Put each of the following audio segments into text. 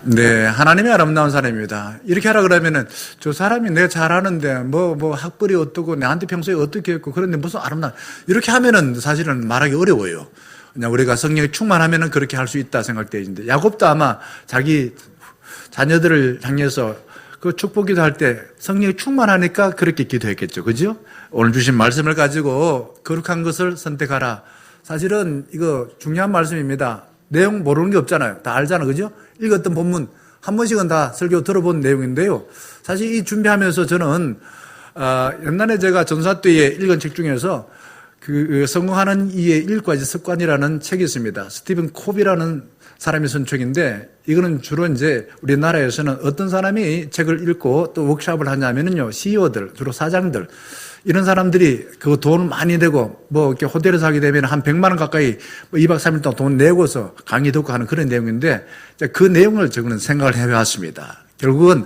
네, 하나님이 아름다운 사람입니다. 이렇게 하라 그러면은 저 사람이 내가 잘하는데 뭐 학벌이 어떻고 내한테 평소에 어떻게 했고 그런데 무슨 이렇게 하면은 사실은 말하기 어려워요. 그냥 우리가 성령이 충만하면은 그렇게 할 수 있다 생각되는데 야곱도 아마 자기 자녀들을 향해서 그 축복 기도할 때 성령이 충만하니까 그렇게 기도했겠죠. 그죠? 오늘 주신 말씀을 가지고 거룩한 것을 선택하라. 사실은 이거 중요한 말씀입니다. 내용 모르는 게 없잖아요. 다 알잖아. 그죠? 읽었던 본문 한 번씩은 다 설교 들어본 내용인데요. 사실 이 준비하면서 저는 옛날에 제가 전사 때에 읽은 책 중에서 그 성공하는 이의 1가지 습관이라는 책이 있습니다. 스티븐 콥이라는 사람이 쓴 책인데 이거는 주로 이제 우리나라에서는 어떤 사람이 책을 읽고 또 워크숍을 하냐면은요, CEO들, 주로 사장들, 이런 사람들이 그 돈을 많이 내고 뭐 이렇게 호텔에서 하게 되면 한 100만 원 가까이 뭐 2박 3일 동안 돈 내고서 강의 듣고 하는 그런 내용인데 그 내용을 저는 생각을 해왔습니다. 결국은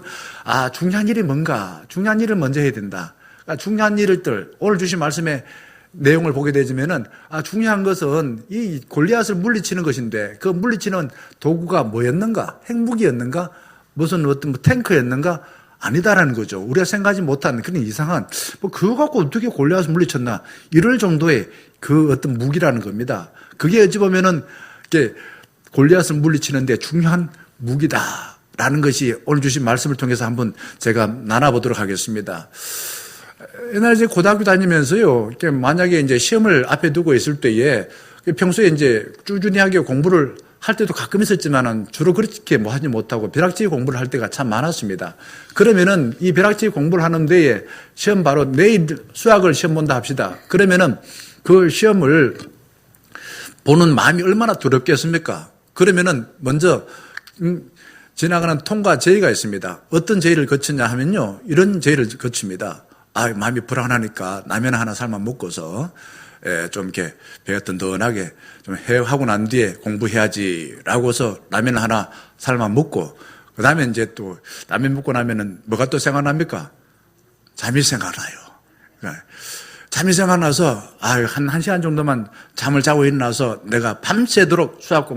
중요한 일이 뭔가, 중요한 일을 먼저 해야 된다. 그러니까 중요한 일들, 오늘 주신 말씀에 내용을 보게 되면은 중요한 것은 이 골리앗을 물리치는 것인데 그 물리치는 도구가 뭐였는가? 핵무기였는가? 무슨 어떤 탱크였는가? 아니다라는 거죠. 우리가 생각하지 못한 그런 이상한 그거 갖고 어떻게 골리앗을 물리쳤나 이럴 정도의 그 어떤 무기라는 겁니다. 그게 어찌 보면은 이게 골리앗을 물리치는데 중요한 무기다라는 것이 오늘 주신 말씀을 통해서 한번 제가 나눠보도록 하겠습니다. 옛날에 이제 고등학교 다니면서요, 만약에 이제 시험을 앞에 두고 있을 때에 평소에 이제 꾸준하게 공부를 할 때도 가끔 있었지만은 주로 그렇게 뭐 하지 못하고 벼락치기 공부를 할 때가 참 많았습니다. 그러면은 이 벼락치기 공부를 하는 데에 시험 바로 내일 수학을 시험 본다 합시다. 그러면은 그 시험을 보는 마음이 얼마나 두렵겠습니까? 그러면은 먼저 지나가는 통과 제의가 있습니다. 어떤 제의를 거치냐 하면요, 이런 제의를 거칩니다. 마음이 불안하니까 라면 하나 삶아 먹고서 좀 이렇게 배가 든든하게 좀 하고 난 뒤에 공부해야지라고서 라면 하나 삶아 먹고 그 다음에 이제 또 라면 먹고 나면은 뭐가 또 생각납니까? 잠이 생각나요. 잠이 생각나서 한 시간 정도만 잠을 자고 일어나서 내가 밤새도록 수학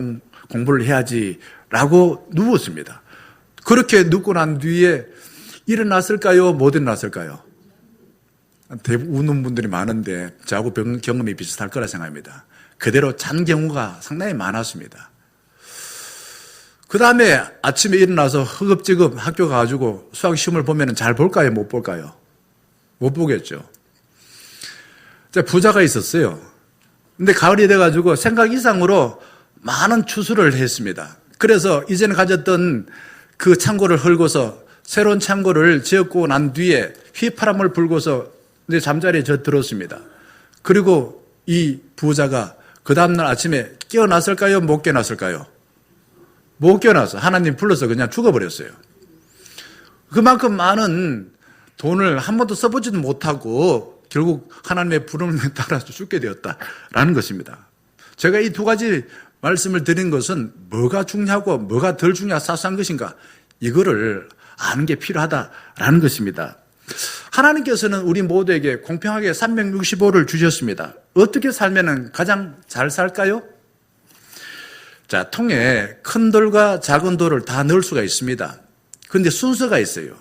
공부를 해야지라고 누웠습니다. 그렇게 눕고 난 뒤에 일어났을까요? 못 일어났을까요? 대부분 우는 분들이 많은데 저하고 경험이 비슷할 거라 생각합니다. 그대로 잔 경우가 상당히 많았습니다. 그 다음에 아침에 일어나서 허겁지겁 학교 가가지고 수학 시험을 보면 잘 볼까요? 못 볼까요? 못 보겠죠. 부자가 있었어요. 근데 가을이 돼가지고 생각 이상으로 많은 추수를 했습니다. 그래서 이전에 가졌던 그 창고를 헐고서 새로운 창고를 지었고 난 뒤에 휘파람을 불고서 이제 잠자리에 들었습니다. 그리고 이 부자가 그 다음날 아침에 깨어났을까요? 못 깨어났을까요? 못 깨어나서 하나님 불러서 그냥 죽어버렸어요. 그만큼 많은 돈을 한 번도 써보지도 못하고 결국 하나님의 부름에 따라서 죽게 되었다라는 것입니다. 제가 이 두 가지 말씀을 드린 것은 뭐가 중요하고 뭐가 덜 중요한 사소한 것인가 이거를 아는 게 필요하다라는 것입니다. 하나님께서는 우리 모두에게 공평하게 365를 주셨습니다. 어떻게 살면 가장 잘 살까요? 자, 통에 큰 돌과 작은 돌을 다 넣을 수가 있습니다. 그런데 순서가 있어요.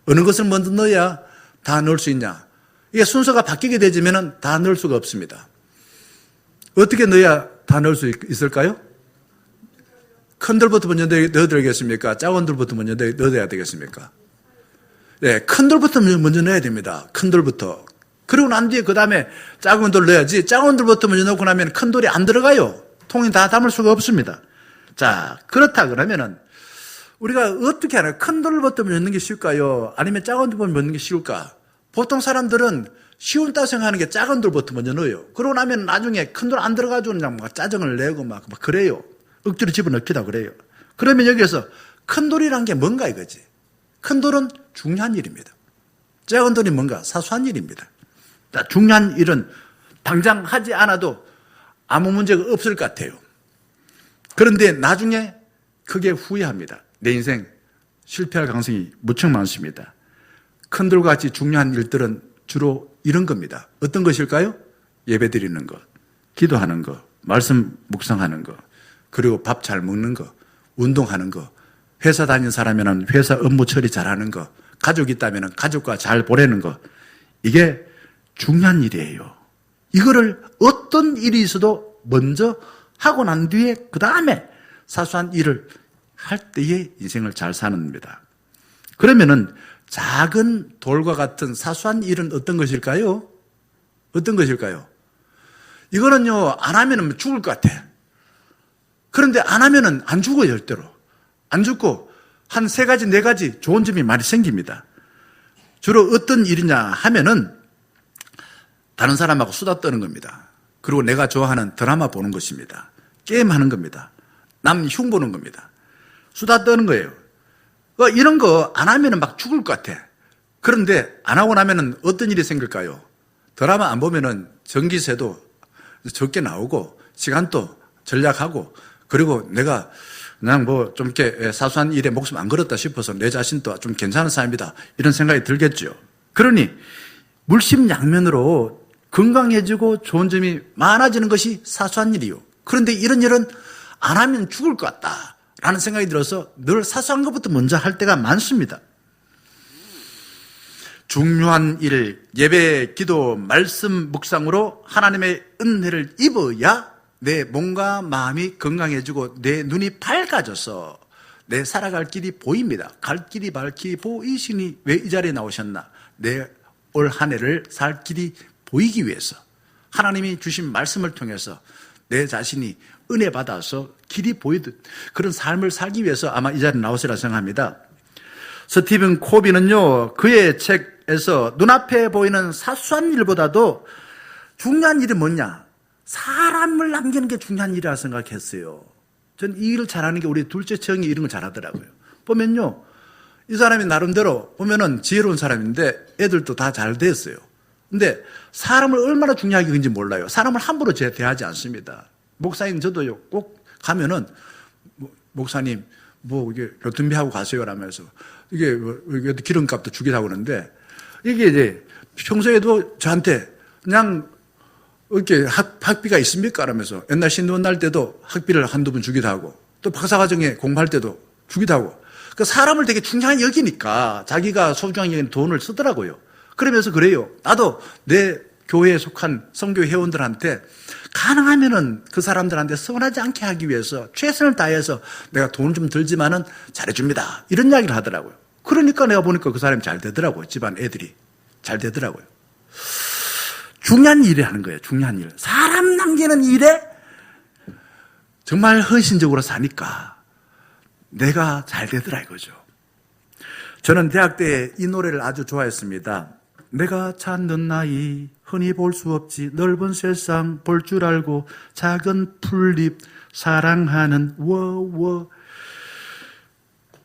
어느 것을 먼저 넣어야 다 넣을 수 있냐? 이게 순서가 바뀌게 되면 다 넣을 수가 없습니다. 어떻게 넣어야 다 넣을 수 있을까요? 큰 돌부터 먼저 넣어야 되겠습니까? 작은 돌부터 먼저 넣어야 되겠습니까? 네, 큰 돌부터 먼저 넣어야 됩니다. 큰 돌부터. 그리고 난 뒤에 그 다음에 작은 돌 넣어야지. 작은 돌부터 먼저 넣고 나면 큰 돌이 안 들어가요. 통에 다 담을 수가 없습니다. 자, 그렇다 그러면은 우리가 어떻게 하나요? 큰 돌부터 먼저 넣는 게 쉬울까요? 아니면 작은 돌부터 먼저 넣는 게 쉬울까? 보통 사람들은 쉬운다고 생각하는 게 작은 돌부터 먼저 넣어요. 그러고 나면 나중에 큰 돌 안 들어가지고 그냥 막 짜증을 내고 막 그래요. 억지로 집어넣기다 그래요. 그러면 여기에서 큰 돌이란 게 뭔가 이거지. 큰 돌은 중요한 일입니다. 작은 돌이 뭔가 사소한 일입니다. 자, 중요한 일은 당장 하지 않아도 아무 문제가 없을 것 같아요. 그런데 나중에 크게 후회합니다. 내 인생 실패할 가능성이 무척 많습니다. 큰 돌과 같이 중요한 일들은 주로 이런 겁니다. 어떤 것일까요? 예배 드리는 것, 기도하는 것, 말씀 묵상하는 것, 그리고 밥 잘 먹는 것, 운동하는 것, 회사 다니는 사람이면 회사 업무 처리 잘하는 거, 가족이 있다면 가족과 잘 보내는 거, 이게 중요한 일이에요. 이거를 어떤 일이 있어도 먼저 하고 난 뒤에 그 다음에 사소한 일을 할 때에 인생을 잘 사는 겁니다. 그러면은 작은 돌과 같은 사소한 일은 어떤 것일까요? 어떤 것일까요? 이거는요, 안 하면은 죽을 것 같아. 그런데 안 하면은 안 죽어요, 절대로. 안 죽고 한 3가지, 4가지 좋은 점이 많이 생깁니다. 주로 어떤 일이냐 하면은 다른 사람하고 수다 떠는 겁니다. 그리고 내가 좋아하는 드라마 보는 것입니다. 게임하는 겁니다. 남 흉보는 겁니다. 수다 떠는 거예요. 이런 거 안 하면은 막 죽을 것 같아. 그런데 안 하고 나면은 어떤 일이 생길까요? 드라마 안 보면은 전기세도 적게 나오고 시간도 절약하고, 그리고 내가 그냥 뭐 좀 이렇게 사소한 일에 목숨 안 걸었다 싶어서 내 자신도 좀 괜찮은 사람이다, 이런 생각이 들겠죠. 그러니 물심양면으로 건강해지고 좋은 점이 많아지는 것이 사소한 일이요. 그런데 이런 일은 안 하면 죽을 것 같다라는 생각이 들어서 늘 사소한 것부터 먼저 할 때가 많습니다. 중요한 일, 예배, 기도, 말씀, 묵상으로 하나님의 은혜를 입어야 내 몸과 마음이 건강해지고 내 눈이 밝아져서 내 살아갈 길이 보입니다. 갈 길이 밝히 보이시니 왜 이 자리에 나오셨나? 내 올 한 해를 살 길이 보이기 위해서, 하나님이 주신 말씀을 통해서 내 자신이 은혜 받아서 길이 보이듯 그런 삶을 살기 위해서 아마 이 자리에 나오시라 생각합니다. 스티븐 코비는요, 그의 책에서 눈앞에 보이는 사소한 일보다도 중요한 일이 뭐냐? 사람을 남기는 게 중요한 일이라 생각했어요. 전 이 일을 잘하는 게 우리 둘째 청이 이런 걸 잘하더라고요. 보면요, 이 사람이 나름대로 보면은 지혜로운 사람인데 애들도 다 잘 됐어요. 근데 사람을 얼마나 중요하게 여기는지 몰라요. 사람을 함부로 대하지 않습니다. 목사님 저도요, 꼭 가면은 목사님 뭐 이게 교통비하고 가세요 라면서 이게 기름값도 주기도 하고 그러는데, 이게 이제 평소에도 저한테 그냥 이렇게 학비가 있습니까? 라면서 옛날 신도원 날 때도 학비를 한두 번 주기도 하고, 또 박사과정에 공부할 때도 주기도 하고, 그 사람을 되게 중요하게 여기니까 자기가 소중하게 여기는 돈을 쓰더라고요. 그러면서 그래요. 나도 내 교회에 속한 선교 회원들한테 가능하면은 그 사람들한테 서운하지 않게 하기 위해서 최선을 다해서 내가 돈은 좀 들지만은 잘해줍니다, 이런 이야기를 하더라고요. 그러니까 내가 보니까 그 사람이 잘 되더라고요. 집안 애들이 잘 되더라고요. 중요한 일을 하는 거예요. 중요한 일. 사람 남기는 일에 정말 헌신적으로 사니까 내가 잘 되더라 이거죠. 저는 대학 때 이 노래를 아주 좋아했습니다. 내가 찾는 나이 흔히 볼 수 없지, 넓은 세상 볼 줄 알고 작은 풀잎 사랑하는 워워,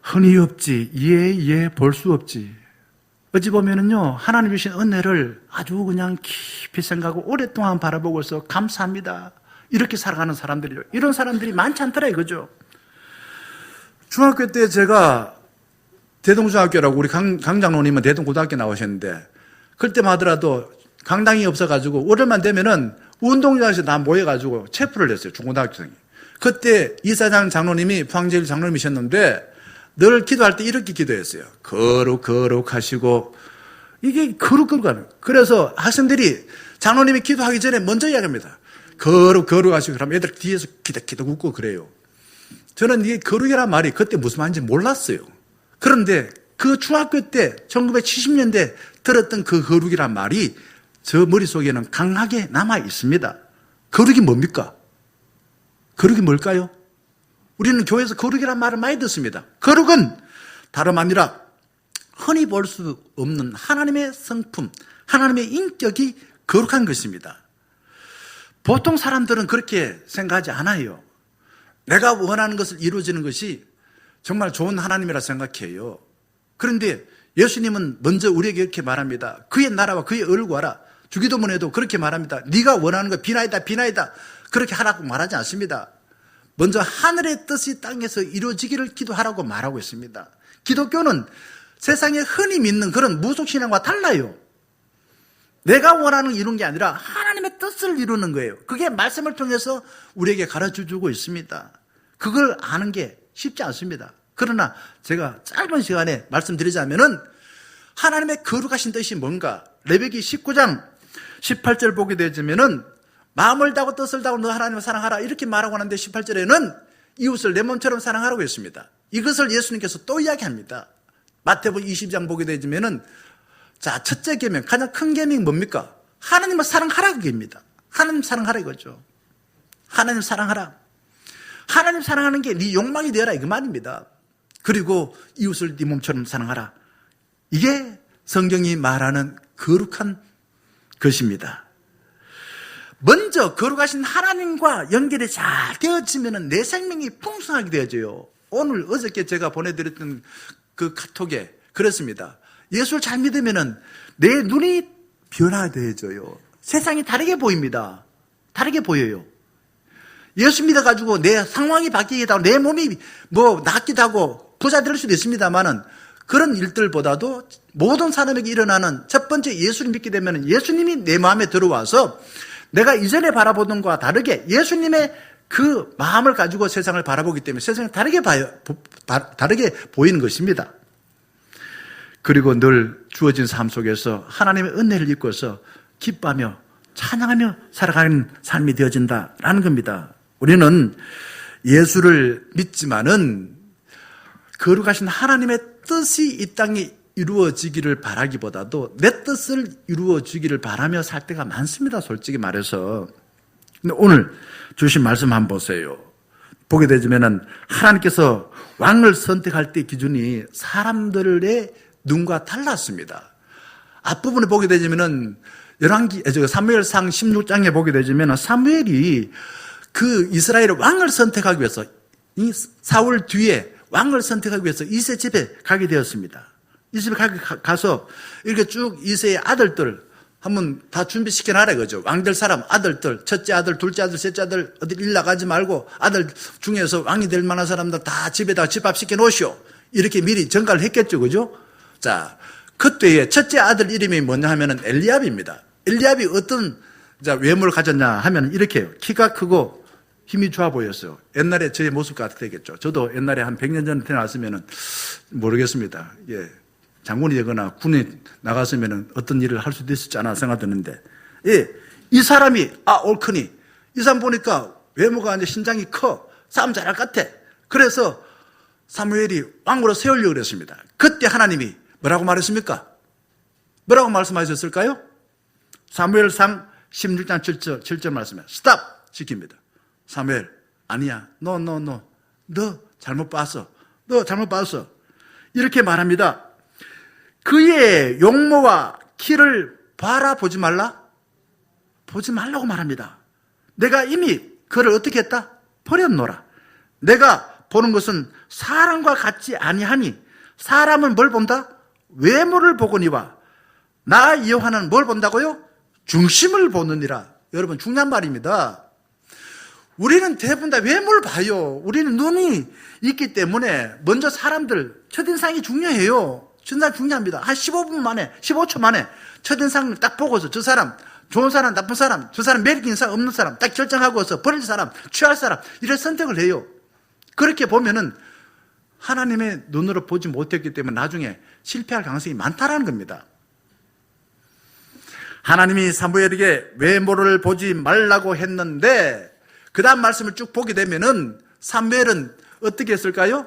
흔히 없지, 예 볼 수 없지. 어찌 보면은요, 하나님 주신 은혜를 아주 그냥 깊이 생각하고 오랫동안 바라보고서 감사합니다, 이렇게 살아가는 사람들이죠. 이런 사람들이 많지 않더라 이거죠. 중학교 때 제가 대동중학교라고, 우리 강 장로님은 대동고등학교 나오셨는데, 그때만 하더라도 강당이 없어가지고 월요일만 되면은 운동장에서 다 모여가지고 체프를 했어요, 중고등학교생이. 그때 이사장 장로님이 포항제일 장로님이셨는데 늘 기도할 때 이렇게 기도했어요. 거룩 하시고, 이게 거룩 하는. 그래서 학생들이 장로님이 기도하기 전에 먼저 이야기합니다. 거룩 하시고, 그러면 애들 뒤에서 기득기득 웃고 그래요. 저는 이게 거룩이란 말이 그때 무슨 말인지 몰랐어요. 그런데 그 중학교 때 1970년대 들었던 그 거룩이란 말이 저 머릿속에는 강하게 남아 있습니다. 거룩이 뭡니까? 거룩이 뭘까요? 우리는 교회에서 거룩이란 말을 많이 듣습니다. 거룩은 다름 아니라 흔히 볼 수 없는 하나님의 성품, 하나님의 인격이 거룩한 것입니다. 보통 사람들은 그렇게 생각하지 않아요. 내가 원하는 것을 이루어지는 것이 정말 좋은 하나님이라 생각해요. 그런데 예수님은 먼저 우리에게 이렇게 말합니다. 그의 나라와 그의 의를 구하라. 주기도문에도 그렇게 말합니다. 네가 원하는 거 비나이다. 그렇게 하라고 말하지 않습니다. 먼저 하늘의 뜻이 땅에서 이루어지기를 기도하라고 말하고 있습니다. 기독교는 세상에 흔히 믿는 그런 무속신앙과 달라요. 내가 원하는 걸 이루는 게 아니라 하나님의 뜻을 이루는 거예요. 그게 말씀을 통해서 우리에게 가르쳐주고 있습니다. 그걸 아는 게 쉽지 않습니다. 그러나 제가 짧은 시간에 말씀드리자면은 하나님의 거룩하신 뜻이 뭔가? 레위기 19장 18절 보게 되면은 마음을 다하고 뜻을 다하고 너 하나님을 사랑하라 이렇게 말하고 하는데 18절에는 이웃을 내 몸처럼 사랑하라고 했습니다. 이것을 예수님께서 또 이야기합니다. 마태복음 20장 보게 되면은 자, 첫째 계명, 가장 큰 계명이 뭡니까? 하나님을 사랑하라 그겁니다. 하나님 사랑하라 이거죠. 하나님 사랑하라. 하나님 사랑하는 게 네 욕망이 되어라 이거 말입니다. 그리고 이웃을 네 몸처럼 사랑하라. 이게 성경이 말하는 거룩한 것입니다. 먼저 거룩하신 하나님과 연결이 잘 되어지면 내 생명이 풍성하게 되어져요. 오늘 어저께 제가 보내드렸던 그 카톡에 그렇습니다. 예수를 잘 믿으면 내 눈이 변화되어져요. 세상이 다르게 보입니다. 다르게 보여요. 예수 믿어가지고 내 상황이 바뀌기도 하고 내 몸이 뭐 낫기도 하고 부자 될 수도 있습니다만은 그런 일들보다도 모든 사람에게 일어나는 첫 번째 예수를 믿게 되면 예수님이 내 마음에 들어와서 내가 이전에 바라보던 것과 다르게 예수님의 그 마음을 가지고 세상을 바라보기 때문에 세상이 다르게 보이는 것입니다. 그리고 늘 주어진 삶 속에서 하나님의 은혜를 입고서 기뻐하며 찬양하며 살아가는 삶이 되어진다라는 겁니다. 우리는 예수를 믿지만은 거룩하신 하나님의 뜻이 이 땅에 이루어지기를 바라기보다도 내 뜻을 이루어지기를 바라며 살 때가 많습니다. 솔직히 말해서. 근데 오늘 주신 말씀 한번 보세요. 보게 되면은 하나님께서 왕을 선택할 때 기준이 사람들의 눈과 달랐습니다. 앞부분에 보게 되면은 사무엘상 16장에 보게 되면 사무엘이 그 이스라엘의 왕을 선택하기 위해서 이 사울 뒤에 왕을 선택하기 위해서 이세 집에 가게 되었습니다. 이 집에 가서 이렇게 쭉 이세의 아들들 한번 다 준비시켜놔라 이거죠. 왕될 사람 아들들, 첫째 아들, 둘째 아들, 셋째 아들 어디 일 나가지 말고 아들 중에서 왕이 될 만한 사람들 다 집에다 집합시켜 놓으시오. 이렇게 미리 전가를 했겠죠. 그죠? 자, 그때의 첫째 아들 이름이 뭐냐 하면은 엘리압입니다. 엘리압이 어떤 외모를 가졌냐 하면 이렇게요. 키가 크고 힘이 좋아 보였어요. 옛날에 저의 모습 같았겠죠. 저도 옛날에 한 100년 전에 태어났으면은 모르겠습니다. 예. 장군이 되거나 군에 나갔으면은 어떤 일을 할 수도 있었지 않아 생각드는데, 예. 이 사람이, 옳거니. 이 사람 보니까 외모가 이제 신장이 커. 싸움 잘할 것 같아. 그래서 사무엘이 왕으로 세우려고 그랬습니다. 그때 하나님이 뭐라고 말했습니까? 뭐라고 말씀하셨을까요? 사무엘상 16장 7절 말씀에 스탑! 시킵니다. 사무엘, 아니야. 너 잘못 봤어. 너 잘못 봤어. 이렇게 말합니다. 그의 용모와 키를 바라보지 말라? 보지 말라고 말합니다. 내가 이미 그를 어떻게 했다? 버렸노라. 내가 보는 것은 사람과 같지 아니하니 사람은 뭘 본다? 외모를 보거니와 나 여호와는 뭘 본다고요? 중심을 보느니라. 여러분 중요한 말입니다. 우리는 대부분 다 외모를 봐요. 우리는 눈이 있기 때문에 먼저 사람들 첫인상이 중요해요. 첫인상 중요합니다. 한 15분 만에 15초 만에 첫인상을 딱 보고서 저 사람 좋은 사람 나쁜 사람 저 사람 매력 있는 사람 없는 사람 딱 결정하고서 버릴 사람 취할 사람 이런 선택을 해요. 그렇게 보면은 하나님의 눈으로 보지 못했기 때문에 나중에 실패할 가능성이 많다라는 겁니다. 하나님이 사무엘에게 외모를 보지 말라고 했는데 그 다음 말씀을 쭉 보게 되면은 사무엘은 어떻게 했을까요?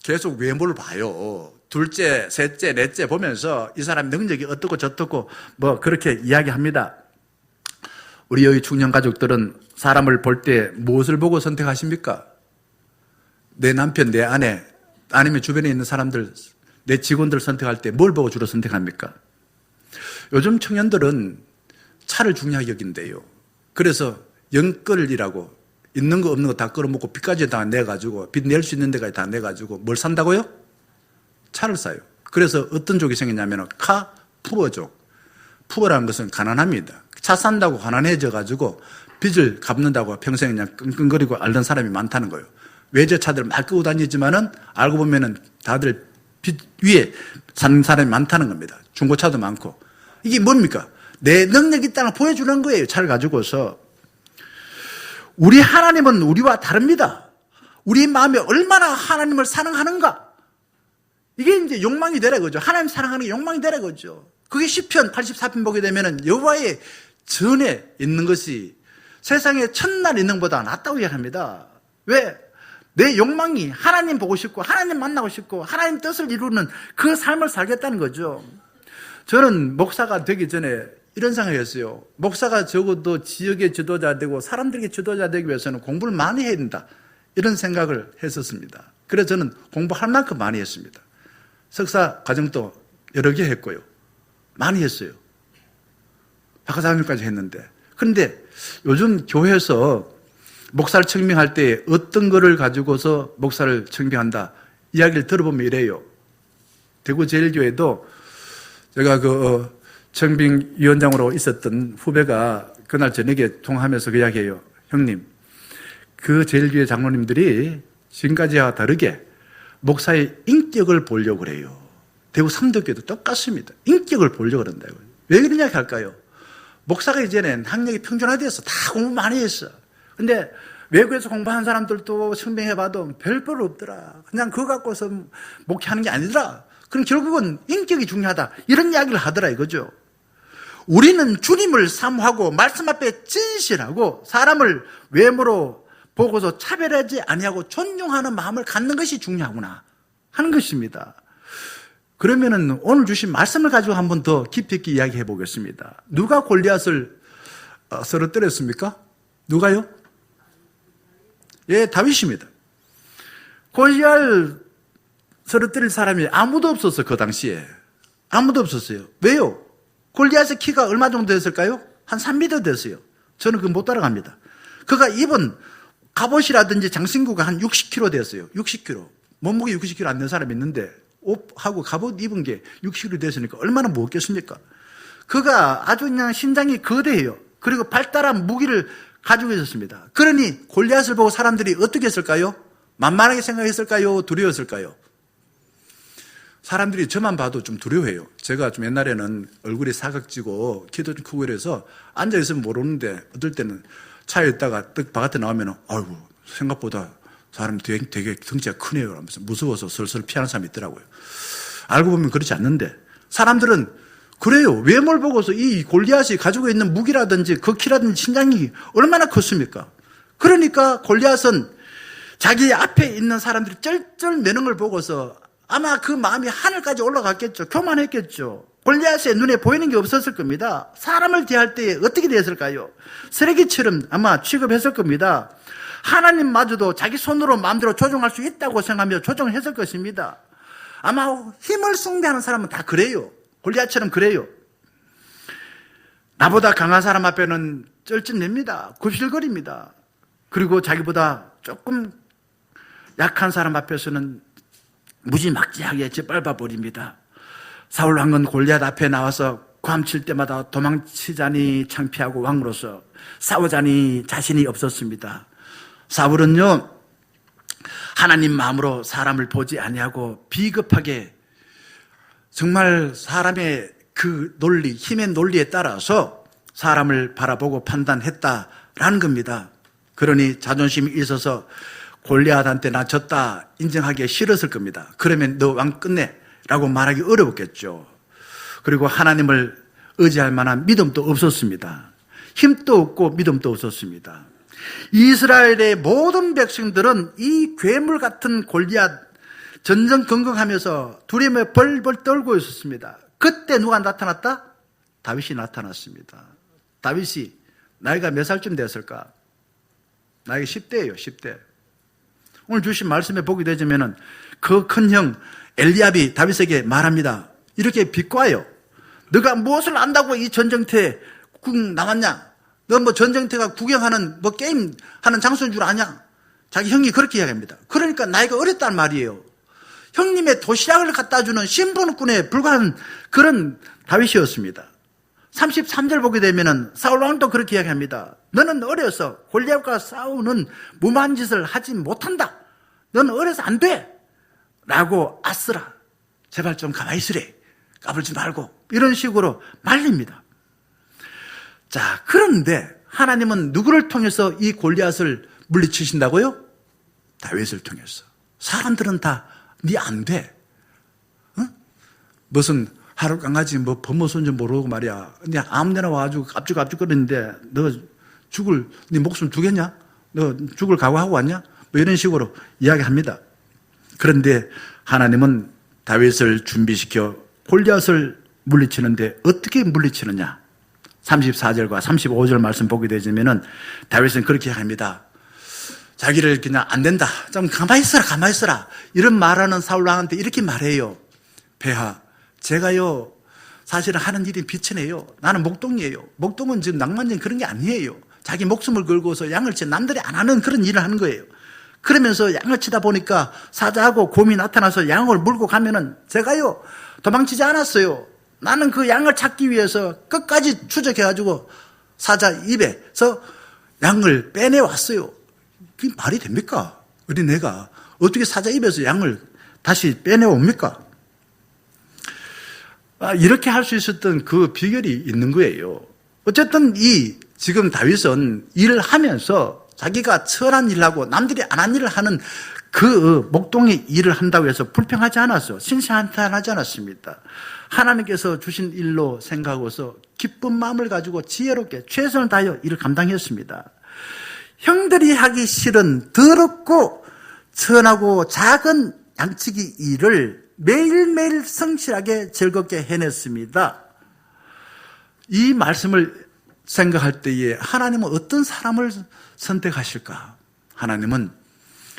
계속 외모를 봐요. 둘째, 셋째, 넷째 보면서 이 사람 능력이 어떻고 저떻고 뭐 그렇게 이야기합니다. 우리 여기 중년 가족들은 사람을 볼 때 무엇을 보고 선택하십니까? 내 남편, 내 아내 아니면 주변에 있는 사람들, 내 직원들 선택할 때 뭘 보고 주로 선택합니까? 요즘 청년들은 차를 중요하게 여긴대요. 그래서 영끌이라고 있는 거 없는 거 다 끌어먹고 빚까지 다 내가지고 빚 낼 수 있는 데까지 다 내가지고 뭘 산다고요? 차를 사요. 그래서 어떤 족이 생겼냐면 푸어족. 푸어라는 것은 가난합니다. 차 산다고 가난해져가지고 빚을 갚는다고 평생 그냥 끙끙거리고 앓는 사람이 많다는 거예요. 외제차들 막 끄고 다니지만은 알고 보면은 다들 빚 위에 사는 사람이 많다는 겁니다. 중고차도 많고. 이게 뭡니까? 내 능력이 있다는 걸 보여주는 거예요. 차를 가지고서. 우리 하나님은 우리와 다릅니다. 우리 마음이 얼마나 하나님을 사랑하는가? 이게 이제 욕망이 되라 그죠. 하나님 사랑하는 게 욕망이 되라 그죠. 그게 시편 84편 보게 되면은 여호와의 전에 있는 것이 세상에 첫날 있는 것보다 낫다고 이야기합니다. 왜? 내 욕망이 하나님 보고 싶고 하나님 만나고 싶고 하나님 뜻을 이루는 그 삶을 살겠다는 거죠. 저는 목사가 되기 전에 이런 생각이었어요. 목사가 적어도 지역의 지도자 되고 사람들에게 지도자 되기 위해서는 공부를 많이 해야 된다. 이런 생각을 했었습니다. 그래서 저는 공부할 만큼 많이 했습니다. 석사 과정도 여러 개 했고요. 많이 했어요. 박사학위까지 했는데. 그런데 요즘 교회에서 목사를 청빙할 때 어떤 거를 가지고서 목사를 청빙한다 이야기를 들어보면 이래요. 대구제일교회도 제가 청빙위원장으로 있었던 후배가 그날 저녁에 통화하면서 그 이야기해요. 형님, 그 제일교회 장로님들이 지금까지와 다르게 목사의 인격을 보려고 그래요. 대구 상덕교회도 똑같습니다. 인격을 보려고 그런다고요. 왜 그런 이야기 할까요? 목사가 이제는 학력이 평준화돼서 다 공부 많이 했어. 근데 외국에서 공부한 사람들도 청빙해봐도 별볼 없더라. 그냥 그거 갖고서 목회하는 게 아니더라. 그럼 결국은 인격이 중요하다. 이런 이야기를 하더라 이거죠. 우리는 주님을 사모하고 말씀 앞에 진실하고 사람을 외모로 보고서 차별하지 아니하고 존중하는 마음을 갖는 것이 중요하구나 하는 것입니다. 그러면은 오늘 주신 말씀을 가지고 한 번 더 깊이 있게 이야기해 보겠습니다. 누가 골리앗을 쓰러뜨렸습니까? 누가요? 예, 다윗입니다. 골리앗을 쓰러뜨릴 사람이 아무도 없었어요. 그 당시에 아무도 없었어요. 왜요? 골리앗의 키가 얼마 정도 됐을까요? 한 3m 됐어요. 저는 그거 못 따라갑니다. 그가 입은 갑옷이라든지 장신구가 한 60kg 됐어요. 60kg. 몸무게 60kg 안 된 사람이 있는데 옷하고 갑옷 입은 게 60kg 됐으니까 얼마나 무겁겠습니까? 그가 아주 그냥 신장이 거대해요. 그리고 발달한 무기를 가지고 있었습니다. 그러니 골리앗을 보고 사람들이 어떻게 했을까요? 만만하게 생각했을까요? 두려웠을까요? 사람들이 저만 봐도 좀 두려워해요. 제가 좀 옛날에는 얼굴이 사각지고 키도 좀 크고 이래서 앉아있으면 모르는데 어떨 때는 차에 있다가 떡 바깥에 나오면 아이고 생각보다 사람이 되게 덩치가 크네요 하면서 무서워서 슬슬 피하는 사람이 있더라고요. 알고 보면 그렇지 않는데 사람들은 그래요. 외모를 보고서 이 골리앗이 가지고 있는 무기라든지 그 키라든지 신장이 얼마나 컸습니까? 그러니까 골리앗은 자기 앞에 있는 사람들이 쩔쩔 매는 걸 보고서 아마 그 마음이 하늘까지 올라갔겠죠. 교만했겠죠. 골리앗의 눈에 보이는 게 없었을 겁니다. 사람을 대할 때 어떻게 대했을까요? 쓰레기처럼 아마 취급했을 겁니다. 하나님마저도 자기 손으로 마음대로 조종할 수 있다고 생각하며 조종했을 것입니다. 아마 힘을 숭배하는 사람은 다 그래요. 골리앗처럼 그래요. 나보다 강한 사람 앞에는 쩔쩔맵니다. 굽실거립니다. 그리고 자기보다 조금 약한 사람 앞에서는 무지막지하게 짓밟아 버립니다. 사울 왕은 골리앗 앞에 나와서 괌칠 때마다 도망치자니 창피하고 왕으로서 싸우자니 자신이 없었습니다. 사울은요 하나님 마음으로 사람을 보지 아니하고 비겁하게 정말 사람의 그 논리, 힘의 논리에 따라서 사람을 바라보고 판단했다라는 겁니다. 그러니 자존심이 있어서 골리앗한테 나 졌다 인정하기 싫었을 겁니다. 그러면 너 왕 끝내 라고 말하기 어려웠겠죠. 그리고 하나님을 의지할 만한 믿음도 없었습니다. 힘도 없고 믿음도 없었습니다. 이스라엘의 모든 백성들은 이 괴물 같은 골리앗 전전긍긍하면서 두려움에 벌벌 떨고 있었습니다. 그때 누가 나타났다? 다윗이 나타났습니다. 다윗이 나이가 몇 살쯤 됐을까? 나이가 10대예요. 10대. 오늘 주신 말씀에 보게 되자면 그 큰 형 엘리압이 다윗에게 말합니다. 이렇게 비꼬아요. 너가 무엇을 안다고 이 전쟁터에 나왔냐? 너 뭐 전쟁터가 구경하는 뭐 게임 하는 장소인 줄 아냐? 자기 형이 그렇게 이야기합니다. 그러니까 나이가 어렸단 말이에요. 형님의 도시락을 갖다 주는 신분꾼에 불과한 그런 다윗이었습니다. 33절 보게 되면은 사울 왕도 그렇게 이야기합니다. 너는 어려서 골리앗과 싸우는 무모한 짓을 하지 못한다. 너는 어려서 안 돼. 라고 아쓰라. 제발 좀 가만히 있으래. 까불지 말고. 이런 식으로 말립니다. 자, 그런데 하나님은 누구를 통해서 이 골리앗을 물리치신다고요? 다윗을 통해서. 사람들은 다 네 안 돼. 무슨 하루 강아지 뭐 법무소인지 모르고 말이야. 근데 아무데나 와가지고 깝죽깝죽거리는데 너 네 목숨 주겠냐? 너 죽을 각오하고 왔냐? 뭐 이런 식으로 이야기합니다. 그런데 하나님은 다윗을 준비시켜 골리앗을 물리치는데 어떻게 물리치느냐? 34절과 35절 말씀 보게 되면은 다윗은 그렇게 합니다. 자기를 그냥 안 된다. 좀 가만히 있어라. 이런 말하는 사울왕한테 이렇게 말해요. 폐하, 제가요, 사실은 하는 일이 비천해요. 나는 목동이에요. 목동은 지금 낭만적인 그런 게 아니에요. 자기 목숨을 걸고서 양을 치 남들이 안 하는 그런 일을 하는 거예요. 그러면서 양을 치다 보니까 사자하고 곰이 나타나서 양을 물고 가면은 제가요, 도망치지 않았어요. 나는 그 양을 찾기 위해서 끝까지 추적해가지고 사자 입에서 양을 빼내왔어요. 그게 말이 됩니까? 어린애가 어떻게 사자 입에서 양을 다시 빼내옵니까? 이렇게 할 수 있었던 그 비결이 있는 거예요. 어쨌든 지금 다윗은 일을 하면서 자기가 천한 일을 하고 남들이 안 한 일을 하는 그 목동의 일을 한다고 해서 불평하지 않았어요. 신신한탄하지 않았습니다. 하나님께서 주신 일로 생각하고서 기쁜 마음을 가지고 지혜롭게 최선을 다하여 일을 감당했습니다. 형들이 하기 싫은 더럽고 천하고 작은 양치기 일을 매일매일 성실하게 즐겁게 해냈습니다. 이 말씀을 생각할 때에 하나님은 어떤 사람을 선택하실까? 하나님은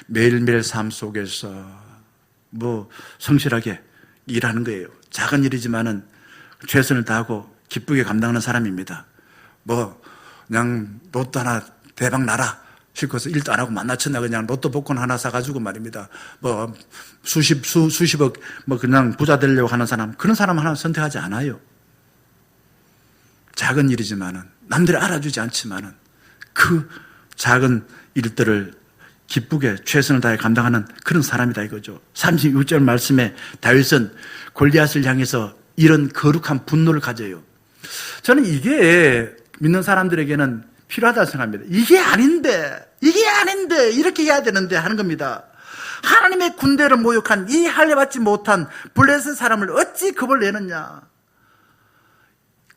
매일매일 삶 속에서 성실하게 일하는 거예요. 작은 일이지만은 최선을 다하고 기쁘게 감당하는 사람입니다. 그냥 로또 하나 대박 나라 싶어서 일도 안 하고 만나쳤나 그냥 로또 복권 하나 사가지고 말입니다. 수십억 그냥 부자 되려고 하는 사람, 그런 사람 하나 선택하지 않아요. 작은 일이지만은 남들이 알아주지 않지만은 그 작은 일들을 기쁘게 최선을 다해 감당하는 그런 사람이다 이거죠. 36절 말씀에 다윗은 골리앗을 향해서 이런 거룩한 분노를 가져요. 저는 이게 믿는 사람들에게는 필요하다고 생각합니다. 이게 아닌데 이렇게 해야 되는데 하는 겁니다. 하나님의 군대를 모욕한 이 할례받지 못한 블레셋 사람을 어찌 겁을 내느냐.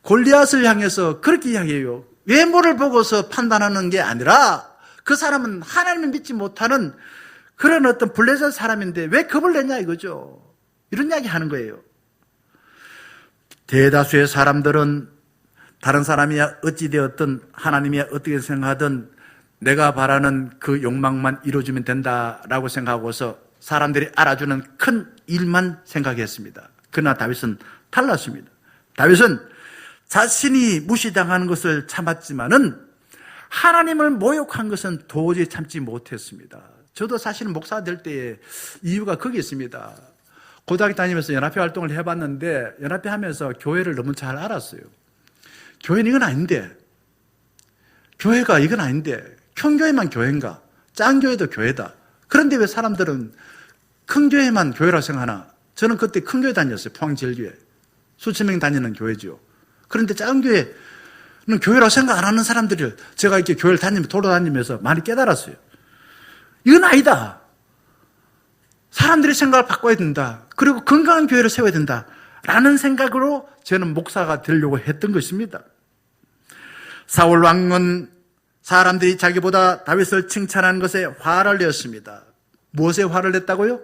골리앗을 향해서 그렇게 이야기해요. 외모를 보고서 판단하는 게 아니라 그 사람은 하나님을 믿지 못하는 그런 어떤 블레셋 사람인데 왜 겁을 내냐 이거죠. 이런 이야기 하는 거예요. 대다수의 사람들은 다른 사람이 어찌 되었든 하나님이 어떻게 생각하든 내가 바라는 그 욕망만 이루어지면 된다라고 생각하고서 사람들이 알아주는 큰 일만 생각했습니다. 그러나 다윗은 달랐습니다. 다윗은 자신이 무시당하는 것을 참았지만은 하나님을 모욕한 것은 도저히 참지 못했습니다. 저도 사실은 목사 될 때의 이유가 거기 있습니다. 고등학교 다니면서 연합회 활동을 해봤는데 연합회 하면서 교회를 너무 잘 알았어요. 교회는 이건 아닌데, 교회가 이건 아닌데, 큰 교회만 교회인가? 작은 교회도 교회다. 그런데 왜 사람들은 큰 교회만 교회라고 생각하나? 저는 그때 큰 교회 다녔어요. 포항제일교회. 수천 명 다니는 교회죠. 그런데 작은 교회는 교회라고 생각 안 하는 사람들을 제가 이렇게 교회를 돌아다니면서 많이 깨달았어요. 이건 아니다. 사람들의 생각을 바꿔야 된다. 그리고 건강한 교회를 세워야 된다. 라는 생각으로 저는 목사가 되려고 했던 것입니다. 사울 왕은 사람들이 자기보다 다윗을 칭찬하는 것에 화를 냈습니다. 무엇에 화를 냈다고요?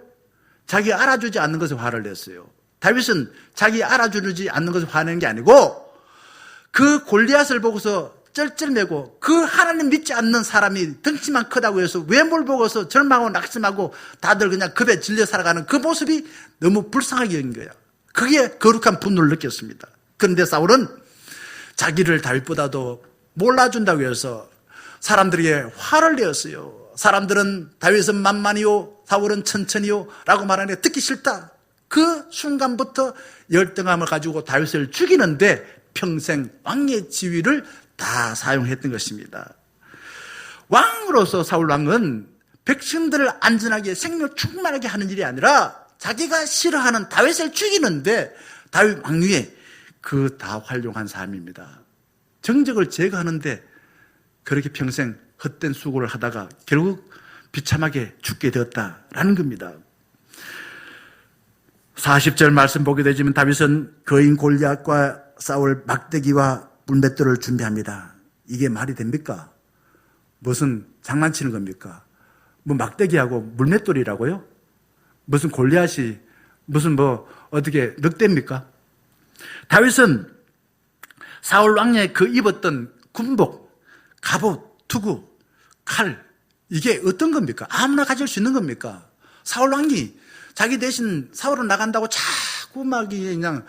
자기 알아주지 않는 것에 화를 냈어요. 다윗은 자기 알아주지 않는 것에 화내는 게 아니고 그 골리앗을 보고서 쩔쩔매고 그 하나님 믿지 않는 사람이 덩치만 크다고 해서 외모를 보고서 절망하고 낙심하고 다들 그냥 겁에 질려 살아가는 그 모습이 너무 불쌍하게 여긴 거야. 그게 거룩한 분노를 느꼈습니다. 그런데 사울은 자기를 다윗보다도 몰라준다고 해서 사람들에게 화를 내었어요. 사람들은 다윗은 만만히요 사울은 천천히요 라고 말하는데 듣기 싫다. 그 순간부터 열등함을 가지고 다윗을 죽이는데 평생 왕의 지위를 다 사용했던 것입니다. 왕으로서 사울 왕은 백성들을 안전하게 생명 충만하게 하는 일이 아니라 자기가 싫어하는 다윗을 죽이는데 다윗 왕위에 그 다 활용한 삶입니다. 정적을 제거하는데 그렇게 평생 헛된 수고를 하다가 결국 비참하게 죽게 되었다라는 겁니다. 40절 말씀 보게 되지만 다윗은 거인 골리앗과 싸울 막대기와 물맷돌을 준비합니다. 이게 말이 됩니까? 무슨 장난치는 겁니까? 뭐 막대기하고 물맷돌이라고요? 무슨 골리앗이 무슨 어떻게 늑대입니까? 다윗은 사울 왕의 그 입었던 군복, 갑옷, 투구, 칼, 이게 어떤 겁니까? 아무나 가질 수 있는 겁니까? 사울 왕이 자기 대신 사울은 나간다고 자꾸 막 그냥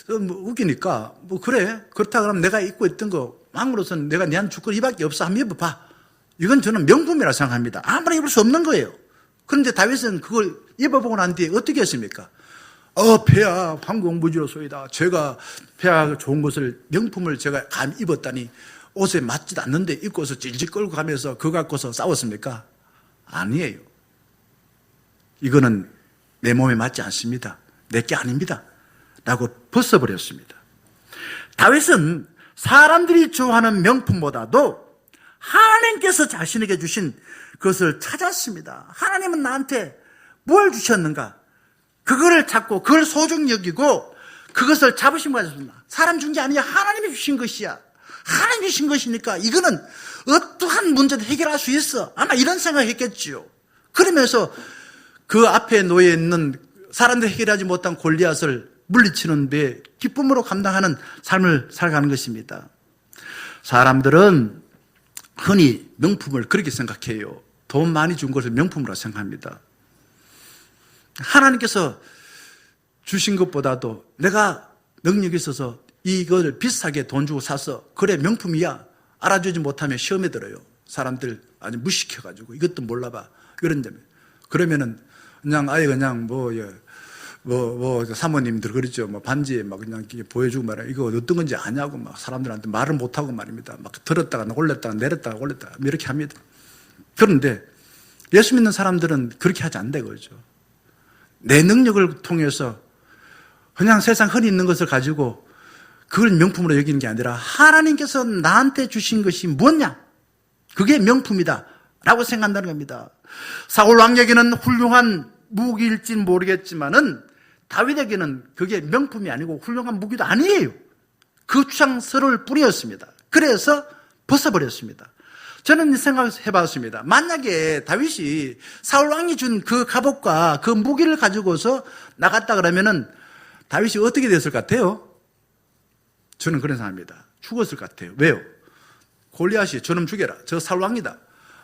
웃기니까 그래 그렇다 그러면 내가 입고 있던 거 왕으로서는 내가 니한테 줄 거 이밖에 없어. 한번 입어봐. 이건 저는 명품이라 생각합니다. 아무나 입을 수 없는 거예요. 그런데 다윗은 그걸 입어보고 난 뒤에 어떻게 했습니까? 폐하 황공무지로소이다. 제가 폐하 좋은 것을 명품을 제가 감히 입었다니 옷에 맞지도 않는데 입고서 질질 끌고 가면서 그거 갖고서 싸웠습니까? 아니에요. 이거는 내 몸에 맞지 않습니다. 내게 아닙니다. 라고 벗어버렸습니다. 다윗은 사람들이 좋아하는 명품보다도 하나님께서 자신에게 주신 그것을 찾았습니다. 하나님은 나한테 뭘 주셨는가? 그거를 찾고 그걸 소중히 여기고 그것을 자부심 가졌습니다. 사람 준 게 아니야. 하나님이 주신 것이야. 하나님이 주신 것이니까 이거는 어떠한 문제도 해결할 수 있어. 아마 이런 생각했겠지요. 그러면서 그 앞에 놓여 있는 사람들이 해결하지 못한 골리앗을 물리치는 데 기쁨으로 감당하는 삶을 살아가는 것입니다. 사람들은 흔히 명품을 그렇게 생각해요. 돈 많이 준 것을 명품으로 생각합니다. 하나님께서 주신 것보다도 내가 능력이 있어서 이걸 비싸게 돈 주고 사서 그래 명품이야 알아주지 못하면 시험에 들어요. 사람들 아주 무시켜가지고 이것도 몰라봐 그런다면 그러면은 그냥 아예 그냥 사모님들 그러죠. 반지에 막 그냥 보여주고 말이야. 이거 어떤 건지 아냐고 막 사람들한테 말을 못하고 말입니다. 막 들었다가 올렸다가 내렸다가 올렸다가 이렇게 합니다. 그런데 예수 믿는 사람들은 그렇게 하지 않는다 그러죠. 내 능력을 통해서 그냥 세상 흔히 있는 것을 가지고 그걸 명품으로 여기는 게 아니라 하나님께서 나한테 주신 것이 뭐냐? 그게 명품이다 라고 생각한다는 겁니다. 사울 왕에게는 훌륭한 무기일진 모르겠지만은 다윗에게는 그게 명품이 아니고 훌륭한 무기도 아니에요. 그 주장서를 뿌렸습니다. 그래서 벗어버렸습니다. 저는 이 생각을 해봤습니다. 만약에 다윗이 사울 왕이 준 그 갑옷과 그 무기를 가지고서 나갔다 그러면은 다윗이 어떻게 됐을 것 같아요? 저는 그런 생각합니다. 죽었을 것 같아요. 왜요? 골리앗이 저놈 죽여라. 저 사울 왕이다.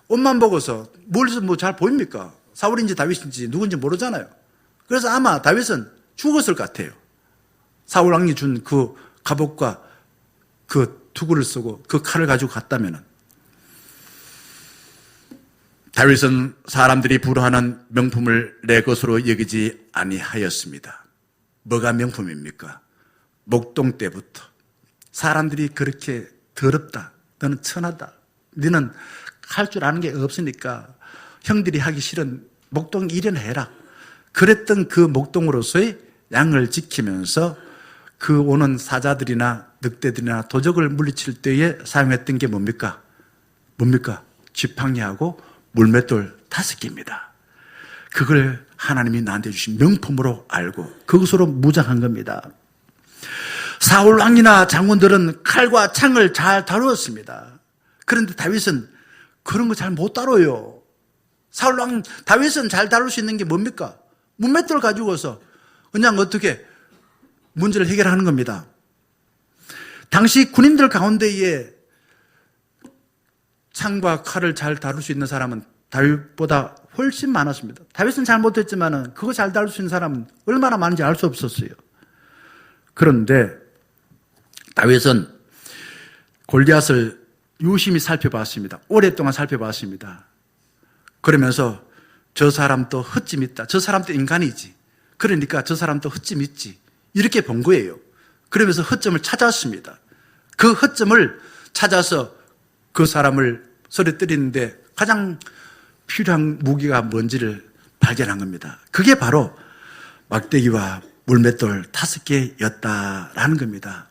옷만 보고서 멀리서 잘 보입니까? 사울인지 다윗인지 누군지 모르잖아요. 그래서 아마 다윗은 죽었을 것 같아요. 사울 왕이 준 그 갑옷과 그 투구를 쓰고 그 칼을 가지고 갔다면은. 다윗은 사람들이 부러워하는 명품을 내 것으로 여기지 아니하였습니다. 뭐가 명품입니까? 목동 때부터 사람들이 그렇게 더럽다. 너는 천하다. 너는 할 줄 아는 게 없으니까 형들이 하기 싫은 목동 일연해라. 그랬던 그 목동으로서의 양을 지키면서 그 오는 사자들이나 늑대들이나 도적을 물리칠 때에 사용했던 게 뭡니까? 지팡이하고 물맷돌 5개입니다. 그걸 하나님이 나한테 주신 명품으로 알고 그것으로 무장한 겁니다. 사울 왕이나 장군들은 칼과 창을 잘 다루었습니다. 그런데 다윗은 그런 거 잘 못 다뤄요. 사울 왕 다윗은 잘 다룰 수 있는 게 뭡니까? 물맷돌 가지고서 그냥 어떻게 문제를 해결하는 겁니다. 당시 군인들 가운데에 창과 칼을 잘 다룰 수 있는 사람은 다윗보다 훨씬 많았습니다. 다윗은 잘 못했지만 그거 잘 다룰 수 있는 사람은 얼마나 많은지 알 수 없었어요. 그런데 다윗은 골리앗을 유심히 살펴봤습니다. 오랫동안 살펴봤습니다. 그러면서 저 사람도 헛짐 있다. 저 사람도 인간이지. 그러니까 저 사람도 헛짐 있지. 이렇게 본 거예요. 그러면서 헛점을 찾았습니다. 그 헛점을 찾아서 그 사람을 쓰러뜨리는데 가장 필요한 무기가 뭔지를 발견한 겁니다. 그게 바로 막대기와 물맷돌 5개였다라는 겁니다.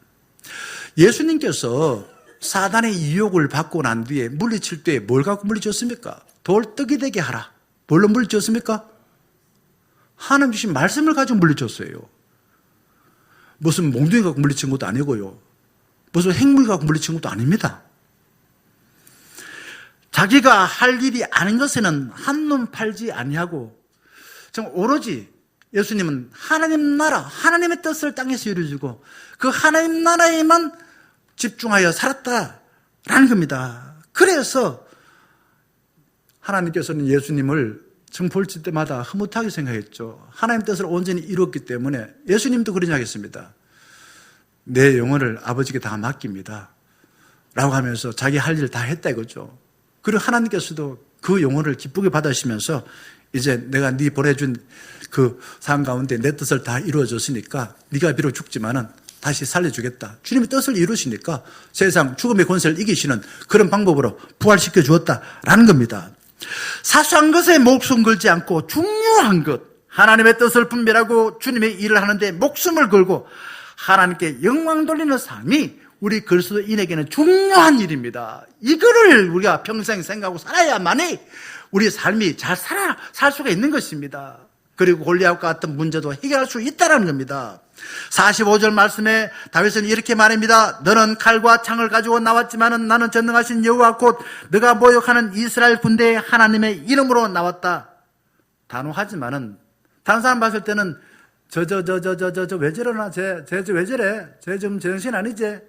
예수님께서 사단의 유혹을 받고 난 뒤에 물리칠 때 뭘 갖고 물리쳤습니까? 돌 떡이 되게 하라. 뭘로 물리쳤습니까? 하나님 주신 말씀을 가지고 물리쳤어요. 무슨 몽둥이 갖고 물리친 것도 아니고요. 무슨 핵무기 갖고 물리친 것도 아닙니다. 자기가 할 일이 아닌 것에는 한눈 팔지 아니하고 정말 오로지 예수님은 하나님 나라, 하나님의 뜻을 땅에서 이루어지고 그 하나님 나라에만 집중하여 살았다라는 겁니다. 그래서 하나님께서는 예수님을 볼 때마다 흐뭇하게 생각했죠. 하나님 뜻을 온전히 이루었기 때문에 예수님도 그러냐 하겠습니다. 내 영혼을 아버지께 다 맡깁니다. 라고 하면서 자기 할 일 다 했다 이거죠. 그리고 하나님께서도 그 영혼을 기쁘게 받으시면서 이제 내가 네 보내준 그 삶 가운데 내 뜻을 다 이루어졌으니까 네가 비록 죽지만은 다시 살려주겠다. 주님의 뜻을 이루시니까 세상 죽음의 권세를 이기시는 그런 방법으로 부활시켜 주었다라는 겁니다. 사소한 것에 목숨 걸지 않고 중요한 것, 하나님의 뜻을 분별하고 주님의 일을 하는데 목숨을 걸고 하나님께 영광 돌리는 삶이 우리 그리스도인에게는 중요한 일입니다. 이거를 우리가 평생 생각하고 살아야만이 우리 삶이 잘 살 수가 있는 것입니다. 그리고 골리앗과 같은 문제도 해결할 수 있다는 겁니다. 45절 말씀에 다윗은 이렇게 말합니다. 너는 칼과 창을 가지고 나왔지만은 나는 전능하신 여호와 곧 너가 모욕하는 이스라엘 군대의 하나님의 이름으로 나왔다. 단호하지만은 다른 사람 봤을 때는 저 왜 저러나 쟤 왜 저래? 쟤 좀 제정신 아니지?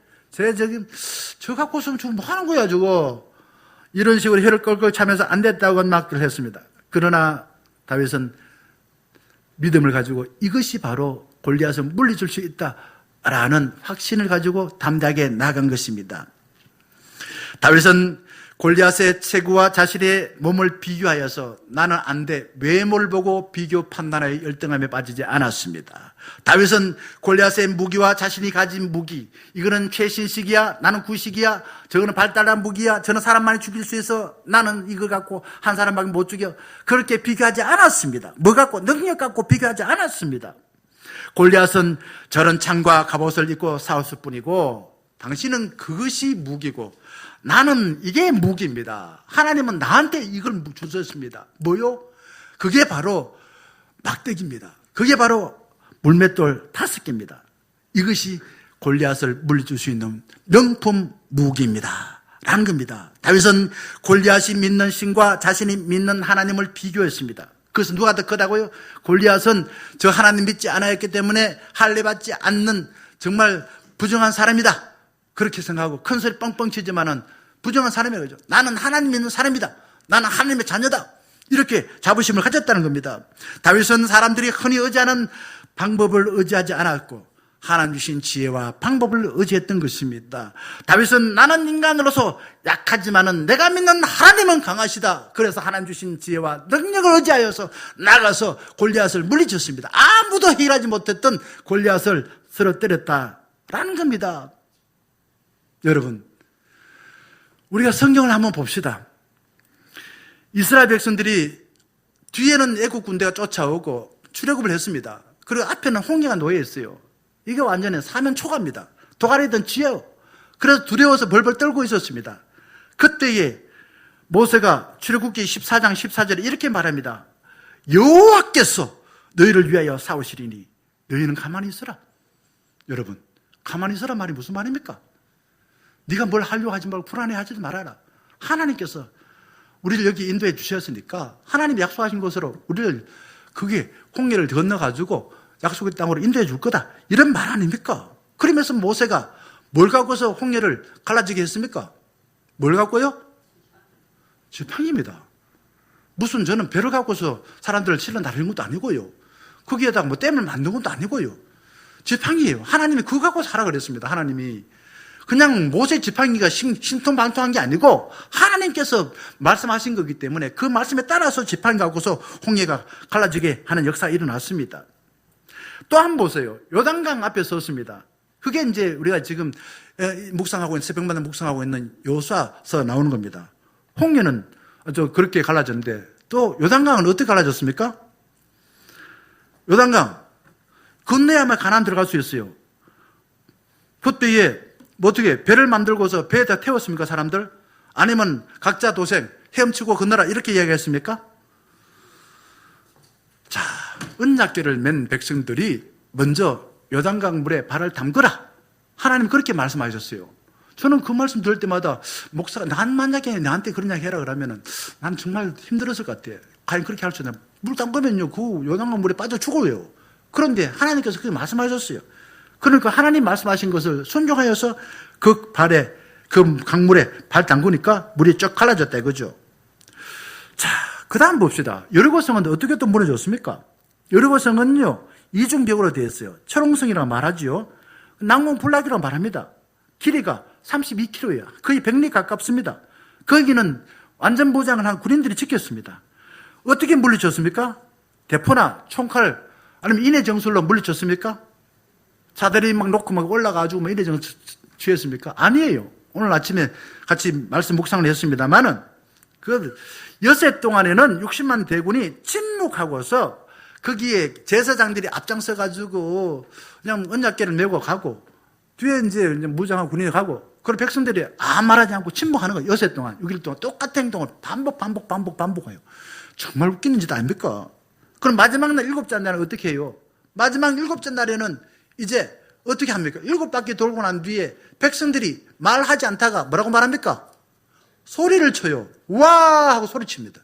저 갖고서는 지금 뭐 하는 거야 저거? 이런 식으로 혀를 껄껄 차면서 안 됐다고 막을 했습니다. 그러나 다윗은 믿음을 가지고 이것이 바로 골리앗을 물리칠 수 있다라는 확신을 가지고 담대하게 나간 것입니다. 다윗은 골리앗의 체구와 자신의 몸을 비교하여서 나는 안 돼, 외모를 보고 비교 판단하여 열등함에 빠지지 않았습니다. 다윗은 골리앗의 무기와 자신이 가진 무기, 이거는 최신식이야, 나는 구식이야, 저거는 발달한 무기야, 저는 사람 많이 죽일 수 있어, 나는 이거 갖고 한 사람밖에 못 죽여, 그렇게 비교하지 않았습니다. 뭐 갖고, 능력 갖고 비교하지 않았습니다. 골리앗은 저런 창과 갑옷을 입고 싸웠을 뿐이고 당신은 그것이 무기고 나는 이게 무기입니다. 하나님은 나한테 이걸 주셨습니다. 뭐요? 그게 바로 막대기입니다. 그게 바로 물맷돌 5개입니다. 이것이 골리앗을 물리칠 수 있는 명품 무기입니다. 라는 겁니다. 다윗은 골리앗이 믿는 신과 자신이 믿는 하나님을 비교했습니다. 그래서 누가 더 크다고요? 골리앗은 저 하나님 믿지 않았기 때문에 할례 받지 않는 정말 부정한 사람이다. 그렇게 생각하고 큰 소리 뻥뻥 치지만은 부정한 사람이에요. 그죠? 나는 하나님 믿는 사람이다. 나는 하나님의 자녀다. 이렇게 자부심을 가졌다는 겁니다. 다윗은 사람들이 흔히 의지하는 방법을 의지하지 않았고 하나님 주신 지혜와 방법을 의지했던 것입니다. 다윗은 나는 인간으로서 약하지만은 내가 믿는 하나님은 강하시다. 그래서 하나님 주신 지혜와 능력을 의지하여서 나가서 골리앗을 물리쳤습니다. 아무도 해결하지 못했던 골리앗을 쓰러뜨렸다라는 겁니다. 여러분, 우리가 성경을 한번 봅시다. 이스라엘 백성들이 뒤에는 애국 군대가 쫓아오고 출애굽을 했습니다. 그리고 앞에는 홍해가 놓여 있어요. 이게 완전히 사면 초가입니다. 도가니든 지혜요. 그래서 두려워서 벌벌 떨고 있었습니다. 그때에 모세가 출애굽기 14장 14절에 이렇게 말합니다. 여호와께서 너희를 위하여 싸우시리니 너희는 가만히 있어라. 여러분, 가만히 있어라 말이 무슨 말입니까? 네가 뭘 하려고 하지 말고 불안해하지 말아라. 하나님께서 우리를 여기 인도해 주셨으니까 하나님이 약속하신 것으로 우리를 그게 홍해를 건너가지고 약속의 땅으로 인도해 줄 거다. 이런 말 아닙니까? 그러면서 모세가 뭘 갖고서 홍해를 갈라지게 했습니까? 뭘 갖고요? 지팡이입니다. 무슨 저는 배를 갖고서 사람들을 실어 나르는 것도 아니고요. 거기에다가 뭐 댐을 만든 것도 아니고요. 지팡이에요. 하나님이 그거 갖고 살아 그랬습니다. 하나님이. 그냥 모세 지팡이가 신통방통한 게 아니고 하나님께서 말씀하신 거기 때문에 그 말씀에 따라서 지팡이 갖고서 홍해가 갈라지게 하는 역사가 일어났습니다. 또 한 번 보세요. 요단강 앞에 섰습니다. 그게 이제 우리가 지금 묵상하고 있는, 새벽마다 묵상하고 있는 여호수아서 나오는 겁니다. 홍해는 그렇게 갈라졌는데 또 요단강은 어떻게 갈라졌습니까? 요단강 건너야만 가나안 들어갈 수 있어요. 그때에 뭐 어떻게 배를 만들고서 배에다 태웠습니까, 사람들? 아니면 각자 도생 헤엄치고 건너라 이렇게 이야기했습니까? 자, 언약궤를 맨 백성들이 먼저 요단강 물에 발을 담그라. 하나님 그렇게 말씀하셨어요. 저는 그 말씀 들을 때마다 목사가 난 만약에 나한테 그런 이야기 해라 그러면은 난 정말 힘들었을 것 같아. 과연 그렇게 할 수 있나? 물 담그면요, 그 요단강 물에 빠져 죽어요. 그런데 하나님께서 그렇게 말씀하셨어요. 그러니까 하나님 말씀하신 것을 순종하여서 그 발에, 그 강물에 발 담그니까 물이 쫙 갈라졌다 이거죠. 자, 그 다음 봅시다. 여리고성은 어떻게 또 무너졌습니까? 여리고성은요, 이중벽으로 되어 있어요. 철옹성이라고 말하지요. 난공불락이라고 말합니다. 길이가 32km예요. 거의 100리 가깝습니다. 거기는 완전 보장을 한 군인들이 지켰습니다. 어떻게 물리쳤습니까? 대포나 총칼 아니면 인해정술로 물리쳤습니까? 차들이 막 놓고 막 올라가지고 막 인해정술 취했습니까? 아니에요. 오늘 아침에 같이 말씀 묵상을 했습니다만은 그 엿새 동안에는 60만 대군이 침묵하고서 거기에 제사장들이 앞장서 가지고 그냥 언약궤를 메고 가고 뒤에 이제 무장한 군인이 가고 그런 백성들이 아무 말하지 않고 침묵하는 거예요. 엿새 동안 6일 동안 똑같은 행동을 반복해요. 정말 웃기는 짓 아닙니까? 그럼 마지막 날 7째 날은 어떻게 해요? 마지막 7째 날에는 이제 어떻게 합니까? 7바퀴 돌고 난 뒤에 백성들이 말하지 않다가 뭐라고 말합니까? 소리를 쳐요. 와! 하고 소리칩니다.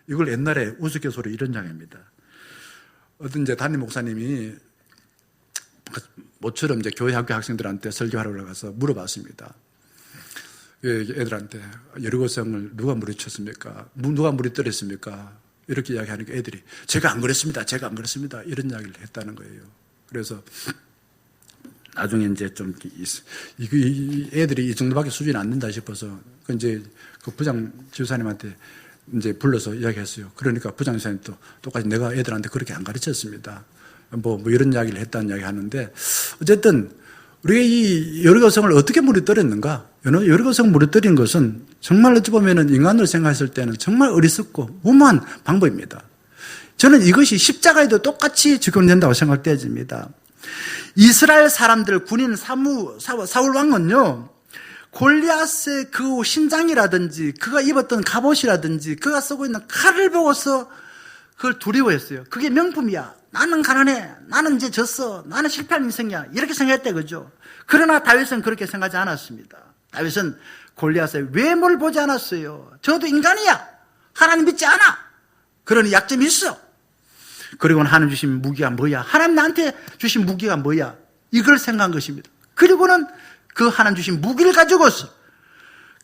이걸 옛날에 우스갯소리 이런 장입니다. 어떤 이제 담임 목사님이 모처럼 이제 교회 학교 학생들한테 설교하러 올라가서 물어봤습니다. 애들한테 여리고성을 누가 무너뜨렸습니까? 누가 무너뜨렸습니까? 이렇게 이야기하니까 애들이 제가 안 그랬습니다. 이런 이야기를 했다는 거예요. 그래서 나중에 이제 좀 애들이 이 정도밖에 수준이 안 된다 싶어서 그 이제 그 부장 지휘사님한테 이제 불러서 이야기했어요. 그러니까 부장 지휘사님도 똑같이 내가 애들한테 그렇게 안 가르쳤습니다. 뭐 이런 이야기를 했다는 이야기 하는데 어쨌든 우리가 이 여리고성을 어떻게 무너뜨렸는가? 여리고성 무너뜨린 것은 정말 어찌 보면은 인간으로 생각했을 때는 정말 어리석고 무모한 방법입니다. 저는 이것이 십자가에도 똑같이 적용된다고 생각되어집니다. 이스라엘 사람들 군인 사울 왕은요, 골리앗의 그 신장이라든지 그가 입었던 갑옷이라든지 그가 쓰고 있는 칼을 보고서 그걸 두려워했어요. 그게 명품이야. 나는 가난해. 나는 이제 졌어. 나는 실패한 인생이야. 이렇게 생각했대, 그죠? 그러나 다윗은 그렇게 생각하지 않았습니다. 다윗은 골리앗의 외모를 보지 않았어요. 저도 인간이야. 하나님 믿지 않아. 그러니 약점이 있어. 그리고는 하나님 주신 무기가 뭐야? 하나님 나한테 주신 무기가 뭐야? 이걸 생각한 것입니다. 그리고는 그 하나님 주신 무기를 가지고서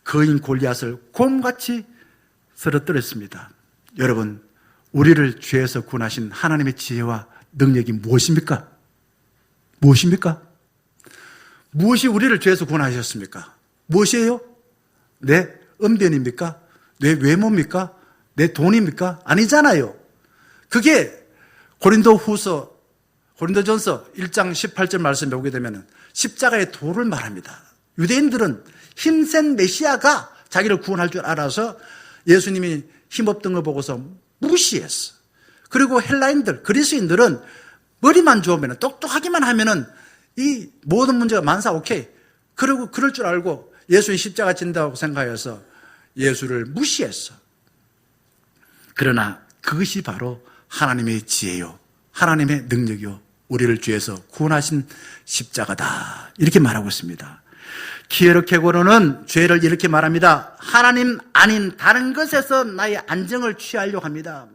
거인 골리앗을 곰같이 쓰러뜨렸습니다. 여러분, 우리를 죄에서 구원하신 하나님의 지혜와 능력이 무엇입니까? 무엇입니까? 무엇이 우리를 죄에서 구원하셨습니까? 무엇이에요? 내 언변입니까? 내 외모입니까? 내 돈입니까? 아니잖아요. 그게 고린도전서 1장 18절 말씀에 보게 되면 십자가의 도를 말합니다. 유대인들은 힘센 메시아가 자기를 구원할 줄 알아서 예수님이 힘없던 걸 보고서 무시했어. 그리고 헬라인들, 그리스인들은 머리만 좋으면, 똑똑하기만 하면은 이 모든 문제가 만사 오케이. 그리고 그럴 줄 알고 예수님 십자가 진다고 생각해서 예수를 무시했어. 그러나 그것이 바로 하나님의 지혜요, 하나님의 능력이요, 우리를 죄에서 구원하신 십자가다. 이렇게 말하고 있습니다. 키에르케고르는 죄를 이렇게 말합니다. 하나님 아닌 다른 것에서 나의 안정을 취하려고 합니다.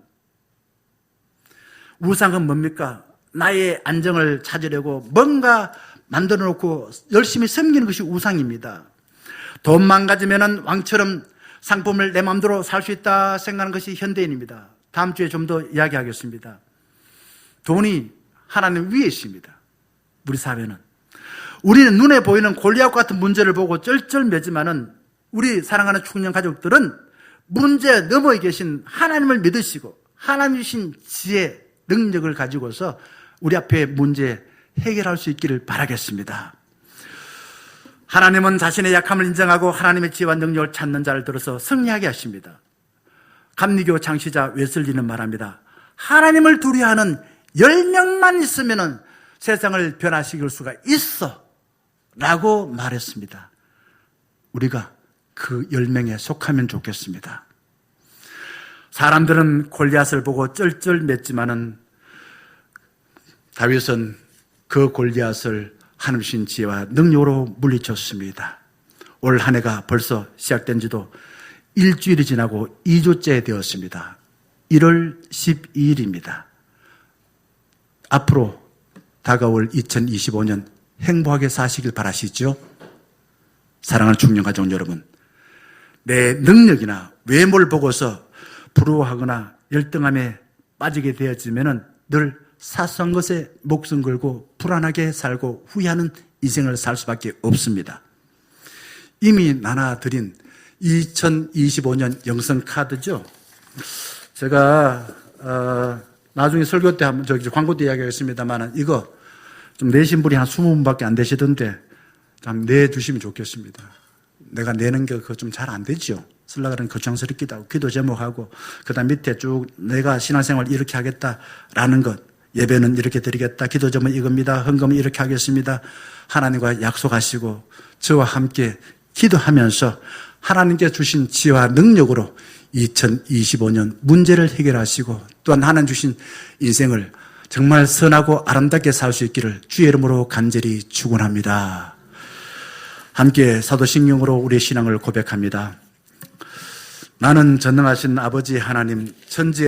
우상은 뭡니까? 나의 안정을 찾으려고 뭔가 만들어 놓고 열심히 섬기는 것이 우상입니다. 돈만 가지면 왕처럼 상품을 내 마음대로 살 수 있다 생각하는 것이 현대인입니다. 다음 주에 좀 더 이야기하겠습니다. 돈이 하나님 위에 있습니다. 우리 사회는. 우리는 눈에 보이는 골리앗 같은 문제를 보고 쩔쩔매지만은 우리 사랑하는 충년 가족들은 문제 너머에 계신 하나님을 믿으시고 하나님 주신 지혜, 능력을 가지고서 우리 앞에 문제 해결할 수 있기를 바라겠습니다. 하나님은 자신의 약함을 인정하고 하나님의 지혜와 능력을 찾는 자를 들어서 승리하게 하십니다. 감리교 창시자 웨슬리는 말합니다. 하나님을 두려워하는 10명만 있으면 세상을 변화시킬 수가 있어 라고 말했습니다. 우리가 그 10명에 속하면 좋겠습니다. 사람들은 골리앗을 보고 쩔쩔맸지만은 다윗은 그 골리앗을 하나님 지혜와 능력으로 물리쳤습니다. 올 한 해가 벌써 시작된 지도 일주일이 지나고 2주째 되었습니다. 1월 12일입니다. 앞으로 다가올 2025년 행복하게 사시길 바라시죠? 사랑하는 중년가족 여러분, 내 능력이나 외모를 보고서 부러워하거나 열등함에 빠지게 되었으면 늘 사소한 것에 목숨 걸고 불안하게 살고 후회하는 인생을 살 수밖에 없습니다. 이미 나눠드린 2025년 영성 카드죠. 제가 나중에 설교 때 한번 광고 때 이야기하겠습니다만 이거 좀 내신 분이 한 20분밖에 안 되시던데 좀 내주시면 좋겠습니다. 내가 내는 게 그거 좀 잘 안 되죠. 쓰려고 하면 거창스럽기도 하고 기도 제목하고 그다음 밑에 쭉 내가 신앙생활 이렇게 하겠다라는 것, 예배는 이렇게 드리겠다, 기도 제목은 이겁니다, 헌금은 이렇게 하겠습니다, 하나님과 약속하시고 저와 함께 기도하면서 하나님께 주신 지혜와 능력으로 2025년 문제를 해결하시고 또한 하나님 주신 인생을 정말 선하고 아름답게 살 수 있기를 주의 이름으로 간절히 축원합니다. 함께 사도신경으로 우리의 신앙을 고백합니다. 나는 전능하신 아버지 하나님, 천지의